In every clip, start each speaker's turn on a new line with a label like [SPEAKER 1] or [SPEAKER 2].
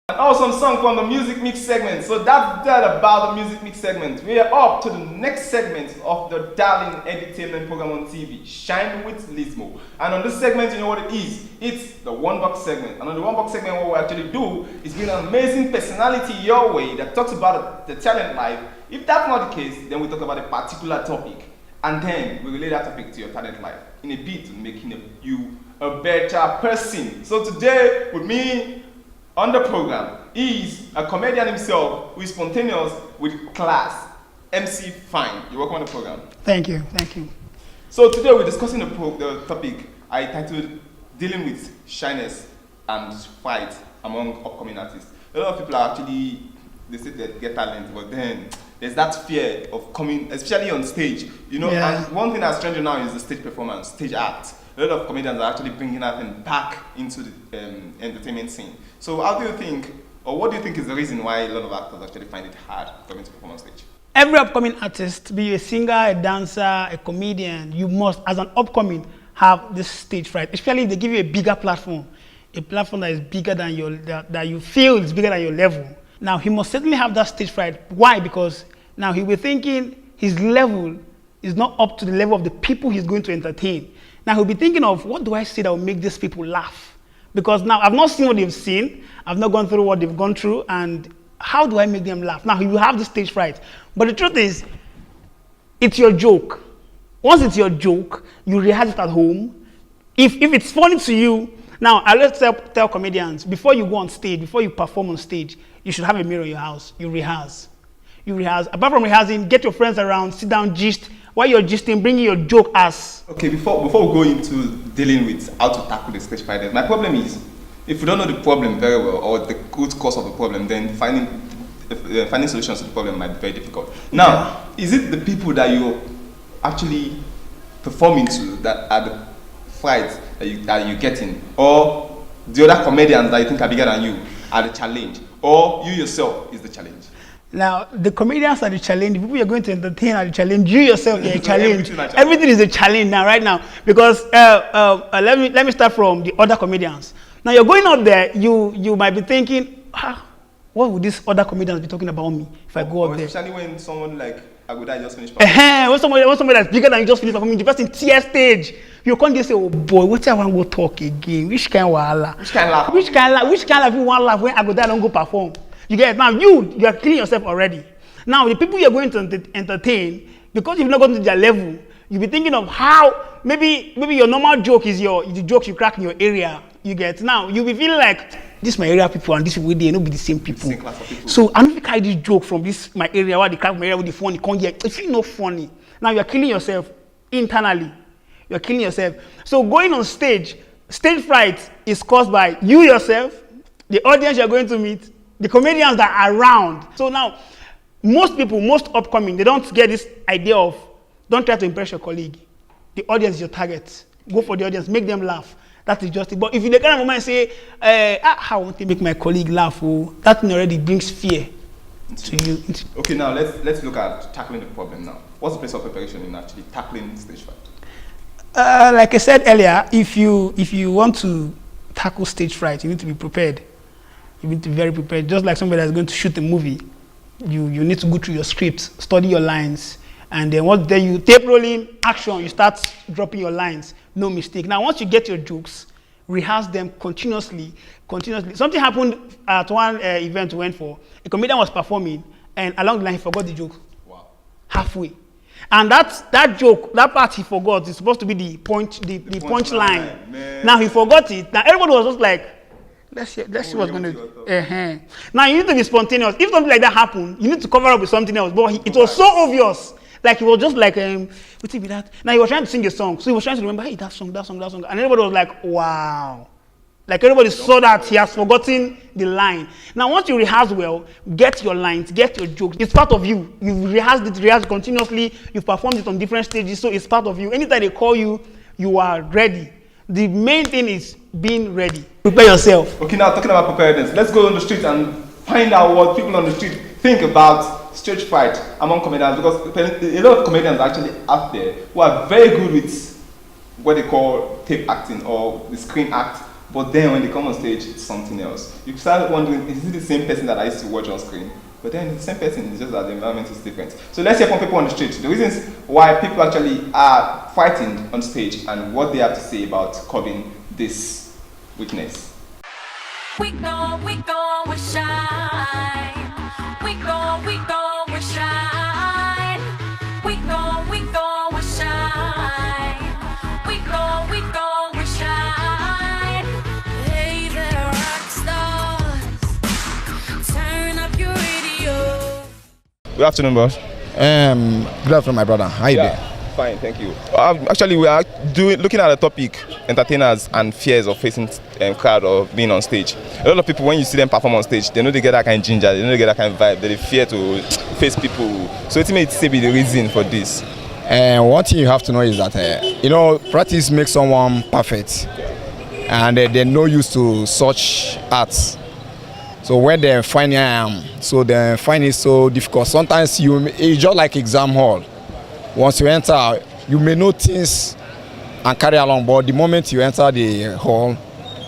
[SPEAKER 1] An awesome song from the music mix segment. So that's that about the music mix segment. We are up to the next segment of the darling entertainment program on TV, Shine with Lizmo. And on this segment, you know what it is? It's the One Box segment. And on the One Box segment, what we actually do is bring an amazing personality your way that talks about the talent life. If that's not the case, then we talk about a particular topic. And then we relate that topic to your talent life in a bid to making you a better person. So today, with me, on the program is a comedian himself who is spontaneous with class, MC Fine. You're welcome on the program.
[SPEAKER 2] Thank you, thank you.
[SPEAKER 1] So today we're discussing the topic I titled Dealing with Shyness and Fight Among Upcoming Artists. A lot of people are actually, they say they get talent, but then there's that fear of coming, especially on stage. You know,
[SPEAKER 2] Yeah.
[SPEAKER 1] and one thing that's trending now is the stage performance, stage act. A lot of comedians are actually bringing that thing back into the entertainment scene. So how do you think, or what do you think is the reason why a lot of actors actually find it hard coming to perform on stage?
[SPEAKER 2] Every upcoming artist, be you a singer, a dancer, a comedian, you must, as an upcoming, have this stage fright. Especially if they give you a bigger platform, a platform that is bigger than your, that you feel is bigger than your level. Now, he must certainly have that stage fright. Why? Because now he'll be thinking his level is not up to the level of the people he's going to entertain. Now he'll be thinking of, what do I say that will make these people laugh? Because now I've not seen what they've seen, I've not gone through what they've gone through, and how do I make them laugh? Now he will have this stage fright. But the truth is, it's your joke. Once it's your joke, you rehearse it at home. If it's funny to you, now I let's tell comedians, before you go on stage, before you perform on stage, you should have a mirror in your house. You rehearse. You rehearse. Apart from rehearsing, get your friends around, sit down, gist. While you're gisting, bring in your joke as.
[SPEAKER 1] Okay, before we go into dealing with how to tackle the stage fright, my problem is, if you don't know the problem very well or the root cause of the problem, then finding solutions to the problem might be very difficult. Now, is it the people that you're actually performing to that are the frights that you're getting, or the other comedians that you think are bigger than you are the challenge, or you yourself is the challenge?
[SPEAKER 2] Now, the comedians are the challenge. The people you're going to entertain are the challenge. You yourself, you're a challenge.
[SPEAKER 1] Everything
[SPEAKER 2] Everything is a challenge now, right now. Because let me start from the other comedians. Now, you're going out there, you might be thinking, what would these other comedians be talking about me if I go up there?
[SPEAKER 1] Especially when someone like Aguda just finished
[SPEAKER 2] When somebody that's bigger than you just finished performing, the person tear stage. You can't just say, oh boy, what I want to go talk again? Which kind of wahala?
[SPEAKER 1] Which kind of laugh?
[SPEAKER 2] Which kind of laugh you want laugh when Aguda don't go perform? You get it? Now you are killing yourself already. Now the people you're going to entertain, because you've not gotten to their level, you'll be thinking of how maybe your normal joke is the jokes you crack in your area. You get it? Now you'll be feeling like this my area people and this people they not be the same people.
[SPEAKER 1] Same class of people.
[SPEAKER 2] So I don't carry this joke from this my area where they crack my area with the funny can't get it's not funny. Now you're killing yourself internally. You're killing yourself. So going on stage fright is caused by you yourself, the audience you're going to meet, the comedians that are around. So now, most people, most upcoming, they don't get this idea of, don't try to impress your colleague. The audience is your target. Go for the audience, make them laugh. That is just it. But if you the kind of moment say, how I want to make my colleague laugh, that thing already brings fear to you.
[SPEAKER 1] Okay, now let's look at tackling the problem now. What's the place of preparation in actually tackling stage fright?
[SPEAKER 2] Like I said earlier, if you want to tackle stage fright, you need to be prepared. You need to be very prepared. Just like somebody that's going to shoot a movie, you need to go through your script, study your lines, and then once you tape rolling, action, you start dropping your lines, no mistake. Now, once you get your jokes, rehearse them continuously. Something happened at one event we went for. A comedian was performing, and along the line, he forgot the joke.
[SPEAKER 1] Wow.
[SPEAKER 2] Halfway. And that joke, that part he forgot, is supposed to be the punch line. Now, he forgot it. Now, everybody was just like, let's see what's going to do. Now, you need to be spontaneous. If something like that happened, you need to cover up with something else. But it was so obvious. Like, he was just like, what's it be that? Now, he was trying to sing a song. So he was trying to remember, hey, that song. And everybody was like, wow. Like, everybody saw that he has forgotten the line. Now, once you rehearse well, get your lines, get your jokes. It's part of you. You've rehearsed continuously. You've performed it on different stages. So it's part of you. Anytime they call you, you are ready. The main thing is being ready. Prepare yourself.
[SPEAKER 1] Okay, now talking about preparedness, let's go on the street and find out what people on the street think about stage fright among comedians, because a lot of comedians are actually out there who are very good with what they call tape acting or the screen act, But then when they come on stage, it's something else. You start wondering, is it the same person that I used to watch on screen? But then it's the same person, it's just that the environment is different. So let's hear from people on the street. The reasons why people actually are fighting on stage and what they have to say about curbing this weakness.
[SPEAKER 3] We gon' we shine. We gon' we shine. We gon' we shine. We gon' we shine. Hey there, rock stars. Turn up your radio.
[SPEAKER 1] Good afternoon, boss.
[SPEAKER 4] Good afternoon, my brother. How you doing?
[SPEAKER 1] Fine, thank you. Actually, we are looking at a topic, entertainers and fears of facing crowd or being on stage. A lot of people, when you see them perform on stage, they know they get that kind of ginger, they know they get that kind of vibe, they fear to face people. So it may be the reason for this.
[SPEAKER 4] One thing you have to know is that, practice makes someone perfect. And they're no used to such arts. So when they find they find it so difficult. Sometimes it's just like exam hall. Once you enter, you may know things and carry along, but the moment you enter the hall,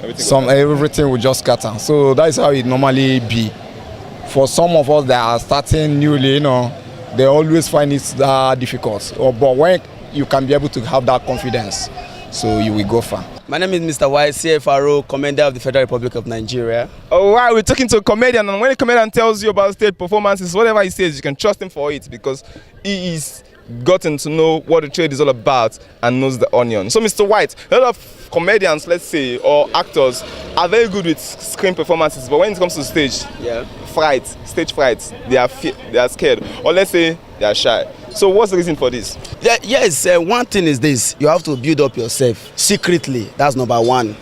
[SPEAKER 4] everything will just scatter. So that is how it normally be. For some of us that are starting newly, they always find it difficult. But when you can be able to have that confidence, so you will go far.
[SPEAKER 5] My name is Mr. Y, CFRO, Commander of the Federal Republic of Nigeria.
[SPEAKER 1] All right, we're talking to a comedian, and when a comedian tells you about stage performances, whatever he says, you can trust him for it because he is gotten to know what the trade is all about and knows the onion. So Mr. White, a lot of comedians, let's say, or actors are very good with screen performances, but when it comes to stage, stage fright, they are scared, or let's say they are shy. So what's the reason for this?
[SPEAKER 5] Yes, one thing is this: you have to build up yourself secretly. That's number one.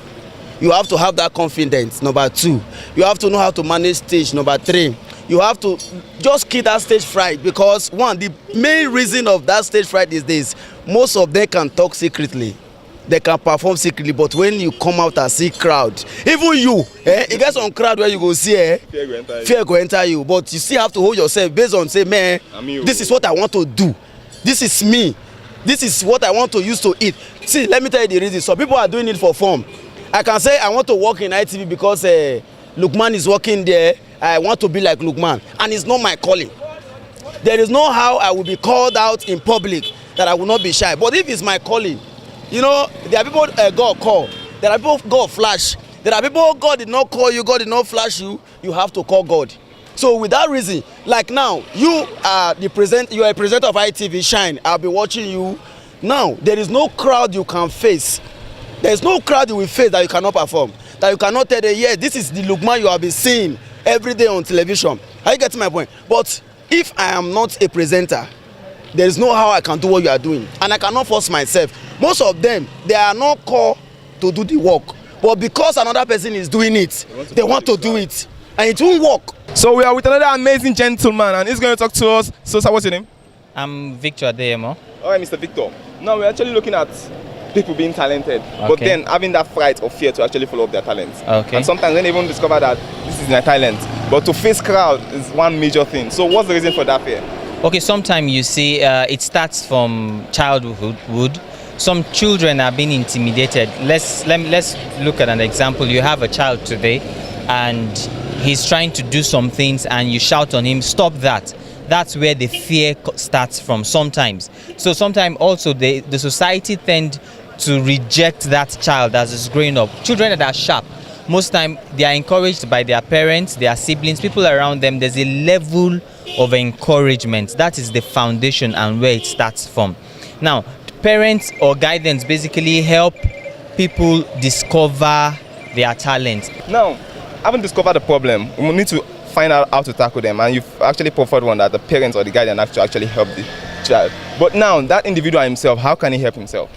[SPEAKER 5] You have to have that confidence. Number two, you have to know how to manage stage. Number three, you have to just keep that stage fright, because the main reason of that stage fright is this: most of them can talk secretly, they can perform secretly, but when you come out and see crowd, even you, you get some crowd where you go see, fear go enter you, but you still have to hold yourself based on say, man, this is what I want to do, this is me, this is what I want to use to eat. See, let me tell you the reason. Some people are doing it for fun. I can say I want to work in ITV because Lukman is working there. I want to be like Lukman, and it's not my calling. There is no how I will be called out in public that I will not be shy. But if it's my calling, there are people God call, there are people God flash, there are people God did not call you, God did not flash you, you have to call God. So with that reason, like now, you are a presenter of ITV Shine. I'll be watching you. Now, there is no crowd you can face. There is no crowd you will face that you cannot perform, that you cannot tell them, yeah, this is the Lukman you have been seeing every day on television. Are you getting my point? But if I am not a presenter, there is no how I can do what you are doing, and I cannot force myself. Most of them, they are not called to do the work, but because another person is doing it, they want to do it, and it won't work.
[SPEAKER 1] So we are with another amazing gentleman, and he's going to talk to us. So sir, what's your name?
[SPEAKER 6] I'm Victor Adeyemo.
[SPEAKER 1] All right, Mr. Victor. Now we're actually looking at people being talented, but then having that fright or fear to actually follow up their talents.
[SPEAKER 6] Okay.
[SPEAKER 1] And sometimes they even discover that this is their talent, but to face crowd is one major thing. So what's the reason for that fear?
[SPEAKER 6] Okay, sometimes you see it starts from childhood. Some children are being intimidated. Let's look at an example. You have a child today and he's trying to do some things and you shout on him, stop that. That's where the fear starts from sometimes. So sometimes also the society tend to reject that child as it's growing up. Children that are sharp, most time they are encouraged by their parents, their siblings, people around them. There's a level of encouragement. That is the foundation and where it starts from. Now, parents or guidance basically help people discover their talent.
[SPEAKER 1] Now, having discovered the problem, we need to find out how to tackle them, and you've actually preferred one that the parents or the guardian have to actually help the child. But now, that individual himself, how can he help himself?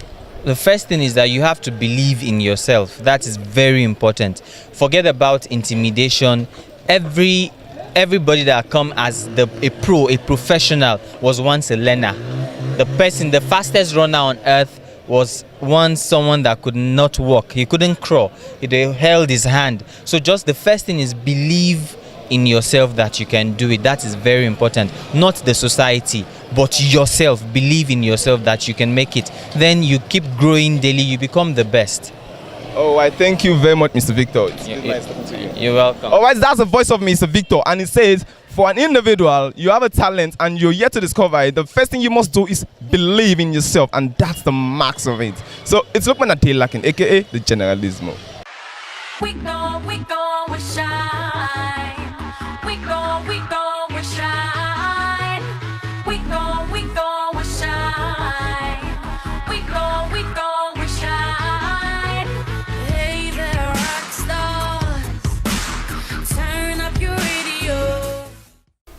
[SPEAKER 6] The first thing is that you have to believe in yourself. That is very important. Forget about intimidation. Everybody that come as a professional was once a learner. The fastest runner on earth was once someone that could not walk. He couldn't crawl. He held his hand. So just the first thing is believe in yourself that you can do it. That is very important. Not the society, but yourself. Believe in yourself that you can make it. Then you keep growing daily. You become the best.
[SPEAKER 1] Oh, I thank you very much, Mr. Victor. It's been nice talking to you.
[SPEAKER 6] You're welcome.
[SPEAKER 1] All right, that's the voice of Mr. Victor, and it says, for an individual, you have a talent and you're yet to discover it. The first thing you must do is believe in yourself, and that's the max of it. So it's Lukman Adelakin, aka the Generalismo.
[SPEAKER 3] We gon' we shine. We gon' we shine. We gon' we shine. We gon' we shine. Hey there, rock stars. Turn up your radio.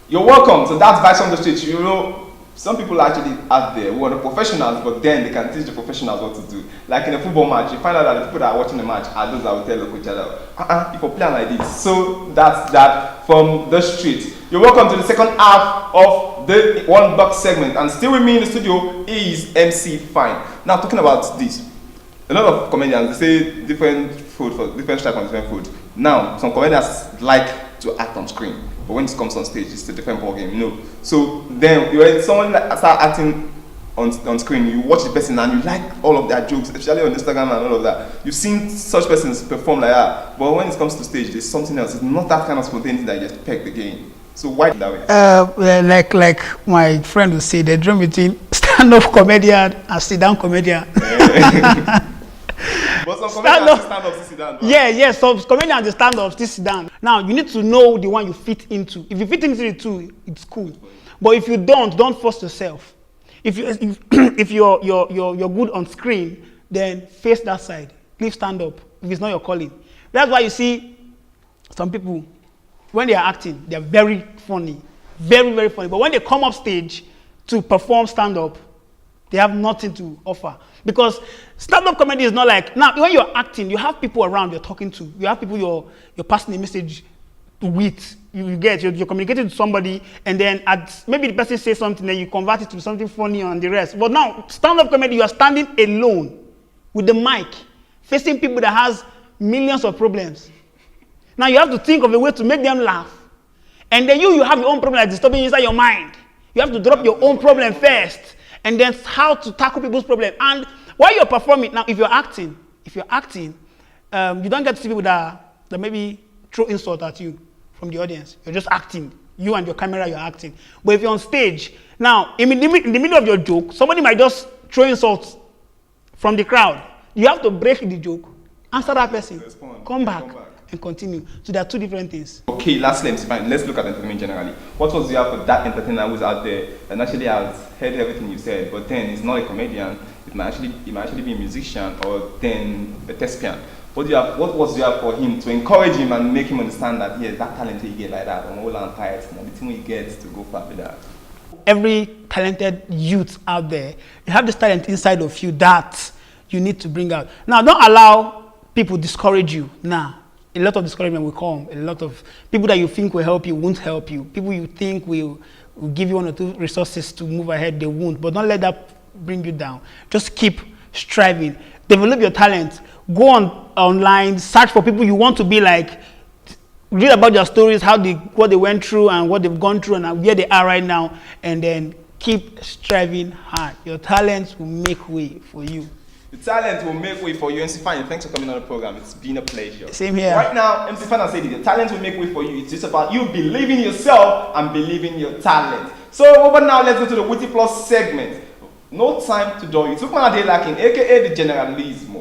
[SPEAKER 1] You're welcome. So that's Vice on the Street. You know, some people actually out there who are the professionals, but then they can teach the professionals what to do. Like in a football match, you find out that the people that are watching the match are those that will tell the coach that, if you play like this. So that's that from the street. You're welcome to the second half of the One Buck segment, and still with me in the studio is MC Fine. Now talking about this, a lot of comedians, they say different food for different type of different food. Now some comedians like to act on screen, but when it comes on stage, it's a different ball game, you know. So then when someone like start acting on screen, you watch the person and you like all of their jokes, especially on Instagram and all of that. You've seen such persons perform like that, but when it comes to stage, there's something else. It's not that kind of spontaneity that you just peg the game. So why that way?
[SPEAKER 2] Like my friend would say, the difference between stand-up comedian and sit-down comedian.
[SPEAKER 1] But some comedians stand up, sit down.
[SPEAKER 2] Yeah, so comedians they stand up, still sit down. Now you need to know the one you fit into. If you fit into the two, it's cool. But if you don't force yourself. If you're good on screen, then face that side. Leave stand up if it's not your calling. That's why you see some people when they are acting, they're very funny, very very funny. But when they come up stage to perform stand up, they have nothing to offer. Because stand-up comedy is not like, now when you're acting, you have people around you're talking to. You have people you're passing a message with. You're communicating to somebody, and then maybe the person says something, then you convert it to something funny and the rest. But now, stand-up comedy, you are standing alone with the mic, facing people that has millions of problems. Now you have to think of a way to make them laugh. And then you have your own problem that's disturbing inside your mind. You have to drop your own problem first, and then how to tackle people's problem. And while you're performing, now if you're acting, you don't get to see people that maybe throw insult at you from the audience. You're just acting. You and your camera, you're acting. But if you're on stage, now in the middle of your joke, somebody might just throw insults from the crowd. You have to break the joke, answer that person, come back, and continue. So there are two different things.
[SPEAKER 1] Okay, lastly, let's look at entertainment generally. What was you have for that entertainer who's out there and actually has heard everything you said, but then he's not a comedian, it might actually be a musician or then a thespian. What was you have for him to encourage him and make him understand that yes, that talent you get like that, and all and tight, and everything he gets to go far with that.
[SPEAKER 2] Every talented youth out there, you have this talent inside of you that you need to bring out. Now, don't allow people discourage you. Nah, a lot of discouragement will come. A lot of people that you think will help you won't help you. People you think will give you one or two resources to move ahead, they won't. But don't let that bring you down. Just keep striving. Develop your talent. Go online, search for people you want to be like. Read about their stories, what they went through and what they've gone through and where they are right now. And then keep striving hard. Your talents will make way for you.
[SPEAKER 1] The talent will make way for you. MC Fine, thanks for coming on the program. It's been a pleasure.
[SPEAKER 2] Same here.
[SPEAKER 1] Right now, MC Fine has said it. The talent will make way for you. It's just about you believing yourself and believing your talent. So over now, let's go to the Witty Plus segment. No time to dull you. It's Lukman Adelakin, aka the Generalismo.